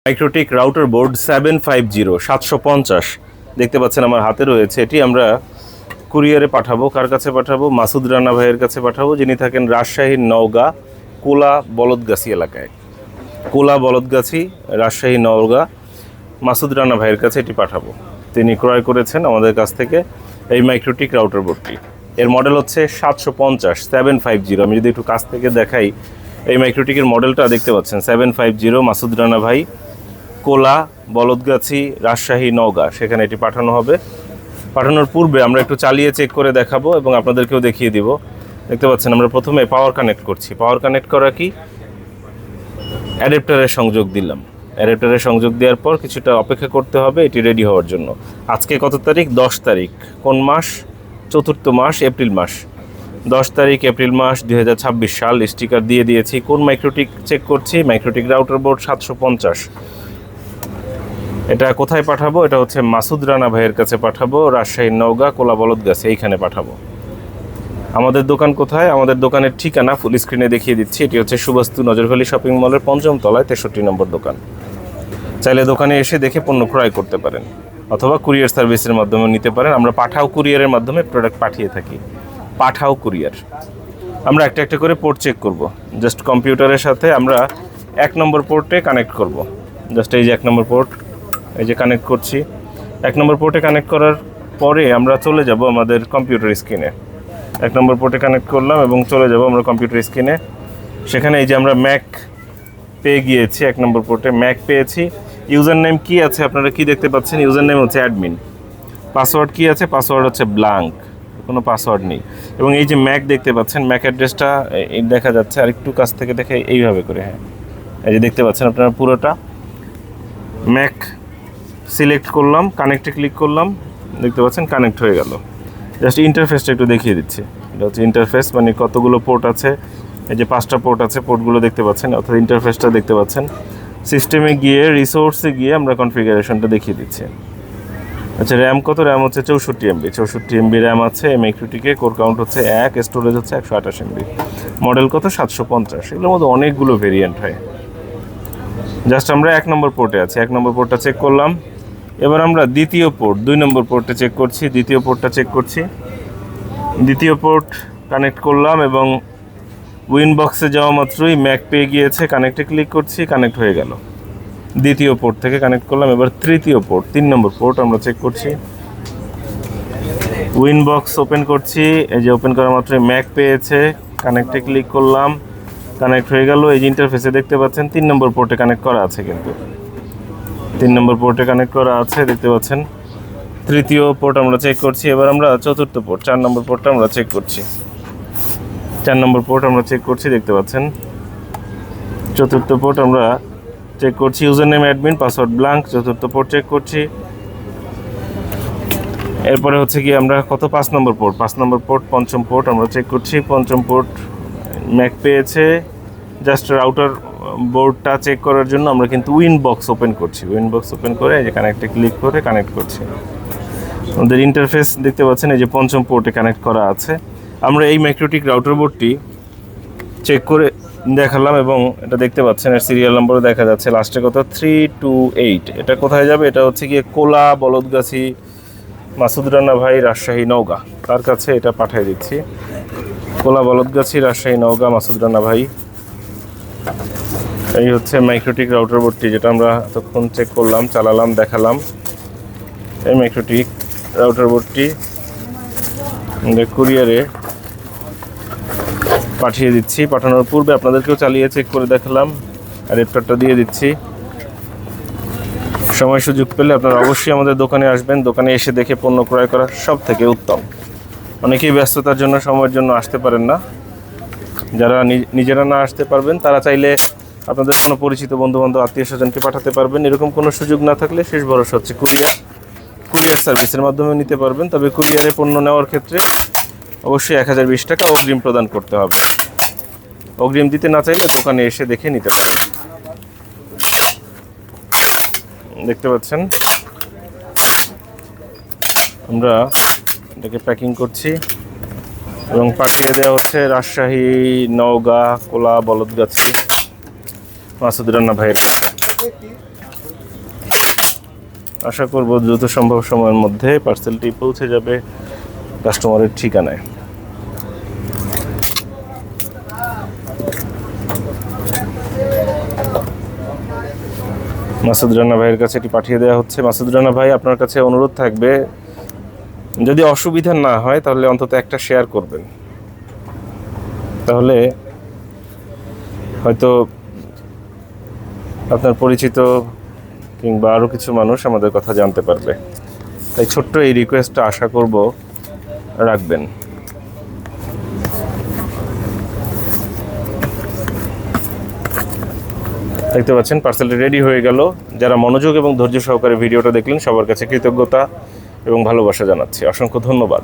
MikroTik router board 750 দেখতে পাচ্ছেন আমার হাতে রয়েছে। এটি আমরা কুরিয়ারে পাঠাবো। কার কাছে পাঠাবো? মাসুদ রানা ভাইয়ের কাছে পাঠাবো, যিনি থাকেন রাজশাহীর নওগাঁ কোলা বলদগাছি এলাকায়। কোলা বলদগাছি, রাজশাহী নওগাঁ, মাসুদ রানা ভাইয়ের কাছে এটি পাঠাবো। তিনি ক্রয় করেছেন আমাদের কাছ থেকে এই মাইক্রোটিক রাউটার বোর্ডটি। এর মডেল হচ্ছে 750। আমি যদি একটু কাছ থেকে দেখাই, এই মাইক্রোটিকের মডেলটা দেখতে পাচ্ছেন 750, মাসুদ রানা ভাই, কোলা বলদগাছি, রাজশাহী নওগাঁ, সেখানে এটি পাঠানো হবে। পাঠানোর পূর্বে আমরা একটু চালিয়ে চেক করে দেখাবো এবং আপনাদেরকেও দেখিয়ে দিব। দেখতে পাচ্ছেন আমরা প্রথমে পাওয়ার কানেক্ট করছি। পাওয়ার কানেক্ট করা কি, অ্যাডাপ্টারের সংযোগ দিলাম। অ্যাডাপ্টারের সংযোগ দেওয়ার পর কিছুটা অপেক্ষা করতে হবে এটি রেডি হওয়ার জন্য। আজকে কত তারিখ? 10 তারিখ। কোন মাস? চতুর্থ মাস, এপ্রিল মাস। 10 তারিখ এপ্রিল মাস 2026 সাল। স্টিকার দিয়ে দিয়েছি। কোন মাইক্রোটিক চেক করছি? MikroTik router board 750। এটা কোথায় পাঠাবো? এটা হচ্ছে মাসুদ রানা ভাইয়ের কাছে পাঠাবো, রাজশাহী নওগাঁ কোলা বলদগাছি, এইখানে পাঠাবো। আমাদের দোকান কোথায়? আমাদের দোকানের ঠিকানা ফুল স্ক্রিনে দেখিয়ে দিচ্ছি। এটি হচ্ছে সুবাস্তু নজরভ্যালি শপিং মলের 5ম তলায় 63 নম্বর দোকান। চাইলে দোকানে এসে দেখে পণ্য ক্রয় করতে পারেন, অথবা কুরিয়ার সার্ভিসের মাধ্যমে নিতে পারেন। আমরা পাঠাও কুরিয়ারের মাধ্যমে প্রোডাক্ট পাঠিয়ে থাকি। পাঠাও কুরিয়ার। আমরা একটা একটা করে পোর্ট চেক করব। জাস্ট কম্পিউটারের সাথে আমরা 1 নম্বর পোর্টে কানেক্ট করব। জাস্ট এই যে 1 নম্বর পোর্ট, এই যে কানেক্ট করছি। 1 নম্বর পোর্টে কানেক্ট করার পরে আমরা চলে যাব আমাদের কম্পিউটার স্ক্রিনে। 1 নম্বর পোর্টে কানেক্ট করলাম এবং চলে যাব আমরা কম্পিউটার স্ক্রিনে। সেখানে এই যে আমরা ম্যাক পেয়ে গিয়েছি। 1 নম্বর পোর্টে ম্যাক পেয়েছি। ইউজার নেম কী আছে আপনারা কি দেখতে পাচ্ছেন? ইউজার নেম হচ্ছে অ্যাডমিন। পাসওয়ার্ড কী আছে? পাসওয়ার্ড হচ্ছে ব্ল্যাঙ্ক, কোনো পাসওয়ার্ড নেই। এবং এই যে ম্যাক দেখতে পাচ্ছেন, ম্যাক অ্যাড্রেসটা দেখা যাচ্ছে। আর একটু কাছ থেকে দেখে এইভাবে করে, হ্যাঁ, এই যে দেখতে পাচ্ছেন আপনারা পুরোটা। ম্যাক সিলেক্ট করলাম, কানেক্টে ক্লিক করলাম, দেখতে পাচ্ছেন কানেক্ট হয়ে গেল। জাস্ট ইন্টারফেসটা একটু দেখিয়ে দিচ্ছি। এটা হচ্ছে ইন্টারফেস, মানে কতগুলো পোর্ট আছে। এই যে 5টা পোর্ট আছে, পোর্টগুলো দেখতে পাচ্ছেন, অর্থাৎ ইন্টারফেসটা দেখতে পাচ্ছেন। সিস্টেমে গিয়ে রিসোর্সে গিয়ে আমরা কনফিগারেশনটা দেখিয়ে দিচ্ছি। আচ্ছা, র্যাম কত? র্যাম হচ্ছে 64 MB। 64 MB র্যাম আছে এই মাইক্রোটিকে। কোর কাউন্ট হচ্ছে 1, স্টোরেজ হচ্ছে 128 MB। মডেল কত? 750। এগুলোর মধ্যে অনেকগুলো ভেরিয়েন্ট হয়। জাস্ট আমরা 1 নম্বর পোর্টে আছি। 1 নম্বর পোর্টটা চেক করলাম। এবার আমরা দ্বিতীয় পোর্ট 2 নম্বর পোর্টে চেক করছি। দ্বিতীয় পোর্টটা চেক করছি। দ্বিতীয় পোর্ট কানেক্ট করলাম এবং উইনবক্সে যাওয়া মাত্রই ম্যাক পেয়ে গিয়েছে। কানেক্টে ক্লিক করছি, কানেক্ট হয়ে গেল। দ্বিতীয় পোর্ট থেকে কানেক্ট করলাম। এবার তৃতীয় পোর্ট 3 নম্বর পোর্ট আমরা চেক করছি। উইনবক্স ওপেন করছি। এই যে ওপেন করা মাত্রই ম্যাক পেয়েছে। কানেক্টে ক্লিক করলাম, কানেক্ট হয়ে গেল। এই যে ইন্টারফেসে দেখতে পাচ্ছেন 3 নম্বর পোর্টে কানেক্ট করা আছে, কিন্তু 3 নম্বর পোর্টে কানেক্ট করা আছে, দেখতে পাচ্ছেন। তৃতীয় পোর্ট আমরা চেক করছি। এবার আমরা চতুর্থ পোর্ট 4 নম্বর পোর্টটা আমরা চেক করছি। 4 নম্বর পোর্ট আমরা চেক করছি, দেখতে পাচ্ছেন। চতুর্থ পোর্ট আমরা চেক করছি। User name admin, password blank. চতুর্থ পোর্ট চেক করছি। এরপরে হচ্ছে কি আমরা কত? 5 নম্বর পোর্ট। 5 নম্বর পোর্ট, 5ম পোর্ট আমরা চেক করছি। 5ম পোর্ট ম্যাক পেয়েছে। জাস্ট রাউটার বোর্ডটা চেক করার জন্য আমরা কিন্তু উইনবক্স ওপেন করছি। উইনবক্স ওপেন করে এই যে কানেক্টে ক্লিক করে কানেক্ট করছি। আমাদের ইন্টারফেস দেখতে পাচ্ছেন, এই যে 5ম পোর্টে কানেক্ট করা আছে। আমরা এই মাইক্রোটিক রাউটার বোর্ডটি চেক করে দেখালাম এবং এটা দেখতে পাচ্ছেন এর সিরিয়াল নম্বরও দেখা যাচ্ছে। লাস্টে কত? 328। এটা কোথায় যাবে? এটা হচ্ছে গিয়ে কোলা বলদগাছি, মাসুদ রানা ভাই, রাজশাহী নওগাঁ, তার কাছে এটা পাঠিয়ে দিচ্ছি। কোলা বলদগাছি, রাজশাহী নওগাঁ, মাসুদ রানা ভাই। এই হচ্ছে মাইক্রোটিক রাউটার বোর্ডটি, যেটা আমরা তখন চেক করলাম, চালালাম, দেখালাম। এই মাইক্রোটিক রাউটার বোর্ডটি কুরিয়ারে পাঠিয়ে দিচ্ছি। পাঠানোর পূর্বে আপনাদেরকেও চালিয়ে চেক করে দেখালাম। অ্যাডাপ্টারটা দিয়ে দিচ্ছি। সময় সুযোগ পেলে আপনারা অবশ্যই আমাদের দোকানে আসবেন। দোকানে এসে দেখে পণ্য ক্রয় করা সব থেকে উত্তম। অনেকেই ব্যস্ততার জন্য সময়ের জন্য আসতে পারেন না। যারা নিজেরা না আসতে পারবেন তারা চাইলে আপনাদের কোনো পরিচিত বন্ধুবান্ধব, আত্মীয় স্বজনকে পাঠাতে পারবেন। এরকম কোনো সুযোগ না থাকলে শেষ ভরসা হচ্ছে কুরিয়ার সার্ভিসের মাধ্যমে নিতে পারবেন। তবে কুরিয়ারে পণ্য নেওয়ার ক্ষেত্রে অবশ্যই 1020 টাকা অগ্রিম প্রদান করতে হবে। অগ্রিম দিতে না চাইলে দোকানে এসে দেখে নিতে পারেন। দেখতে পাচ্ছেন আমরা এটাকে প্যাকিং করছি এবং পাঠিয়ে দেওয়া হচ্ছে রাজশাহী নওগাঁ কোলা বলদগাছি মাসুদ রানা ভাইয়ের কাছে। আশা করব দ্রুত সম্ভব সময়ের মধ্যে পার্সেলটি পৌঁছে যাবে কাস্টমারের ঠিকানায়। মাসুদ রানা ভাইয়ের কাছে এটি পাঠিয়ে দেওয়া হচ্ছে। মাসুদ রানা ভাই, আপনার কাছে অনুরোধ থাকবে, যদি অসুবিধা না হয় তাহলে অন্তত একটা শেয়ার করবেন, তাহলে হয়তো আপনার পরিচিত কিংবা আরও কিছু মানুষ আমাদের কথা জানতে পারবে। তাই ছোট্ট এই রিকোয়েস্টটা আশা করব রাখবেন। দেখতে পাচ্ছেন পার্সেলটি রেডি হয়ে গেল। যারা মনোযোগ এবং ধৈর্য সহকারে ভিডিওটা দেখলেন সবার কাছে কৃতজ্ঞতা এবং ভালোবাসা জানাচ্ছি। অসংখ্য ধন্যবাদ।